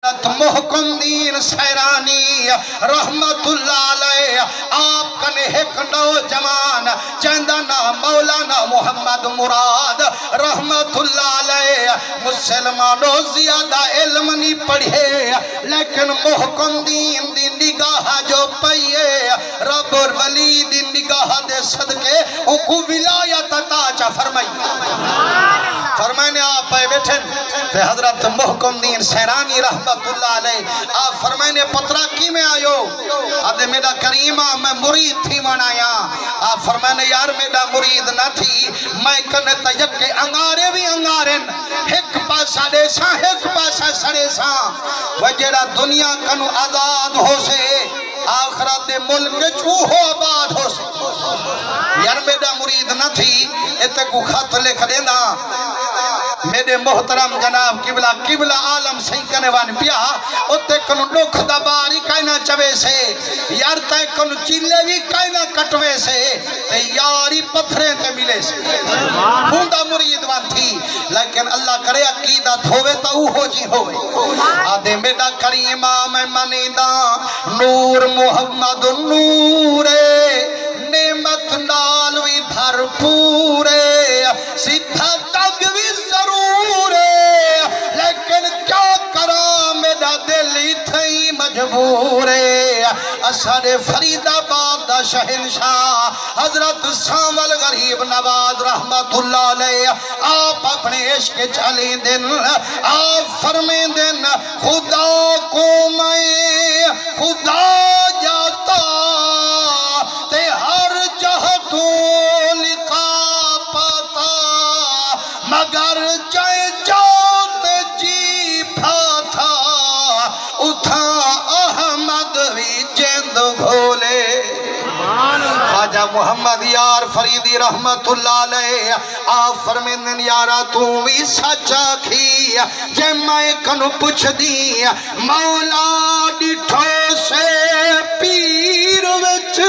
محکم دین سیرانی رحمت اللہ علیہ آپ کنے ایک نوجوان چندنا مولانا محمد مراد رحمت اللہ علیہ مسلمانوں زیادہ علم نہیں پڑھے لیکن محکم دین دی نگاہ جو پئیے رب اور ولی دی نگاہ دے صدقے ان کو ولایت عطا چا فرمائنے آپ پہ بیٹھیں کہ حضرت محکم دین سیرانی رحمت اللہ علیہ آپ فرمائنے پترہ کی میں آئیو آدھے میرا کریمہ میں مرید تھی منایا آپ فرمائنے یار میرا مرید نہ تھی میں کنتا یک کے انگارے بھی انگارن ایک پاسا دے ساں ایک پاسا سڑے ساں وجرہ دنیا کنو آزاد ہو سے آخرت دے ملک چوہو آباد ہو سے یار میرا مرید نہ تھی اتے کو خط لکھ دینا میرے محترم جناب قبلہ عالم صحیح کرنے وانے پیا اتے کنو ڈوکھ دباری کائنا چوے سے یار تے کنو چیلے بھی کائنا کٹوے سے تے یاری پتھریں تے ملے سے ہوندہ مرید وان تھی لیکن اللہ کرے عقیدت ہوئے تا ہو جی ہوئے آدھے میرا کریمہ میں منیدہ نور محمد نورے نعمت نالوی بھرپورے سیدھا تک بھی ضرور ہے لیکن کیا کرا میرا دل اتھائی مجبور ہے اثر فرید آباد دا شہنشاہ حضرت سامل غریب نواز رحمت اللہ علیہ آپ اپنے عشق چلیں دن آپ فرمیں دن خدا کو میں خدا جاتا تے ہر جہتوں لکھا پاتا مگر جائے جاتے جی پھاتا اتھا احمد بھی جند گھولے خواجہ محمد یار فریدی رحمت اللہ علیہ آپ فرمیندن یارا تو بھی سچا کھی جے میں کنو پوچھ دی مولا ڈٹھو سے پیر وچ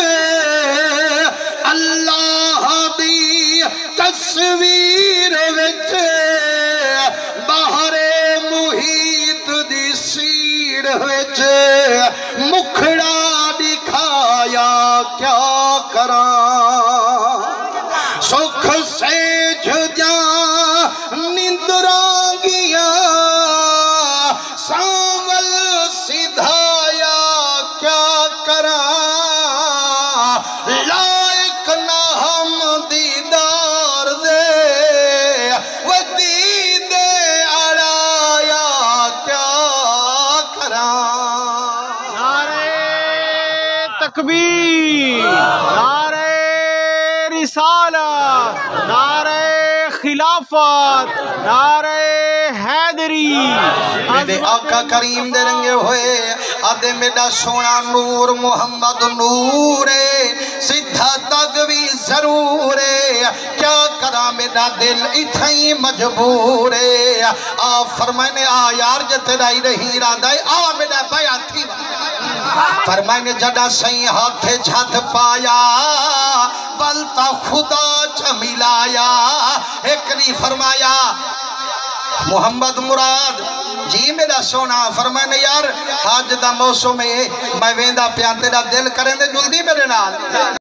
اللہ دی تصویر وچ باہر محیط دی سیر وچ مکھڑا دکھایا کیا کراں سکھ سے جھجا نندراں گیا سانول سدھایا کیا کراں لائق نہ ہم دیدار دے وہ دیدے اڑایا کیا کراں نعرہ تکبیر نعرہ رسالت نعرہ خلافت نعرہ حیدری میرے آقا کریم دے رنگے ہوئے آدھے میرا سونا نور محمد نور سدھا تک بھی ضرور کیا کرا میرا دل اتھائی مجبور آپ فرمائنے آ یار جتے رائی رہی ارادہ آ میرا بیعت تھی فرمائنے جڑا سہی ہاتھ جھت پایا بلتا خدا چمیلایا ایک نہیں فرمایا محمد مراد جی میرا سونا فرمائنے یار آج دا موسم میں ویندہ پیان تیرا دل کریں دے جلدی میرے نال